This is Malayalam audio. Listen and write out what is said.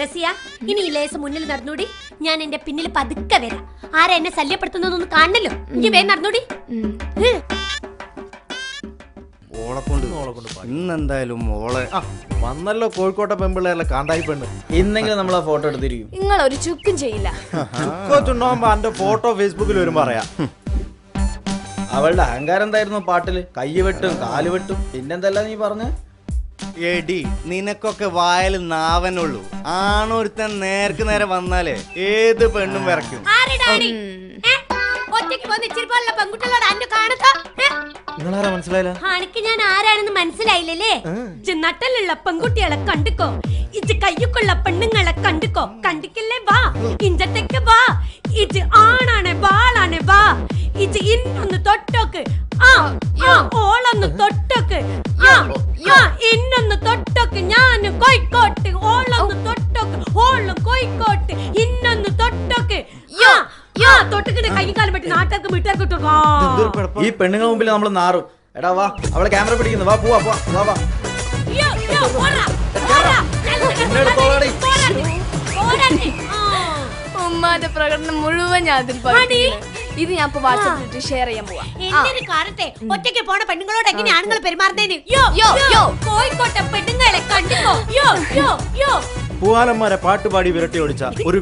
റസിയ, ഇനി ഈ ലേസ് മുന്നിൽ നടന്നൂടി. ഞാൻ എന്റെ പിന്നിൽ പതുക്കെ വരാം. ആരാ എന്നെ ശല്യപ്പെടുത്തുന്നൊന്നും കാണണല്ലോ. എനിക്ക് വേഗം നടന്നൂടി. ഇന്നെന്തായാലും മോളെ വന്നല്ലോ കോഴിക്കോട്ടെ പെമ്പിള്ളേരല്ലേ കാന്തായി പെണ്ണ്. ഇന്നെങ്കിലും നമ്മൾ ആ ഫോട്ടോ എടുത്തിരിക്കും. നിങ്ങൾ ഒരു ചുക്കും ചെയ്യില്ല. ചുണ്ടാകുമ്പോ എന്റെ ഫോട്ടോ ഫേസ്ബുക്കിൽ വരും പറയാ. അവളുടെ അഹങ്കാരം എന്തായിരുന്നു പാട്ടില്? കയ്യ് വെട്ടും കാല് വെട്ടും പിന്നെന്തല്ല നീ പറഞ്ഞ? എടി നിനക്കൊക്കെ വായൽ നാവനുള്ളൂ. ആണൊരുത്തൻ നേർക്ക് നേരെ വന്നാലേ ഏത് പെണ്ണും വിറയ്ക്കും. നിങ്ങളാരാ മനസ്സിലായില്ല? എനിക്ക് ഞാൻ ആരാണെന്ന് മനസ്സിലായില്ലേ? നട്ടലുള്ള പെൺകുട്ടികളെ കണ്ടുക്കോ, ഇജ് കയ്യൊക്കെയുള്ള പെണ്ണുങ്ങളെ കണ്ടുക്കോ. കണ്ടിക്കില്ലേ? വാ ഇഞ്ചത്തേക്ക് വാ. ഇജ് ആണാണ് ബാളാണ്. വാ ഇജ് ഇന്നൊന്ന് തൊട്ടോക്ക്. ഓളൊന്ന് തൊട്ടോക്ക്. ഇന്നൊന്ന് തൊട്ടോക്ക്. ഞാൻ കോഴിക്കോട്ട്. ഓളൊന്ന് തൊട്ടോക്ക്. ഓളും കോഴിക്കോട്ട്. ഇന്നൊന്ന് തൊട്ടോക്ക്. തൊട്ടിക്കിട്ട് കൈകാലം പറ്റി നാട്ടുകാർക്ക് വീട്ടുകാർക്ക്. ഈ പെണ്ണുങ്ങൾ മുമ്പിൽ നമ്മൾ നാറും. എടാ വാ, അവളെ ക്യാമറ പിടിക്കുന്നു. വാ പോവാ പോവാ വാ വാ. ഉമ്മാന്റെ പ്രകടനം മുഴുവൻ ഞാൻ അതിൽ ഇത് ഞാൻ വാട്സാപ്പിൽ ഷെയർ ചെയ്യാൻ പോവാ. എന്തിനു കാലത്തെ ഒറ്റയ്ക്ക് പോണ പെണ്ണുങ്ങളോട് എങ്ങനെ ആണുങ്ങൾ പെരുമാറുന്നതിന്? കോഴിക്കോട്ടെ പെണ്ണുങ്ങളെ കണ്ടിക്കോ. പൂവാലന്മാരെ പാട്ടുപാടി വിരട്ടി ഓടിച്ച ഒരു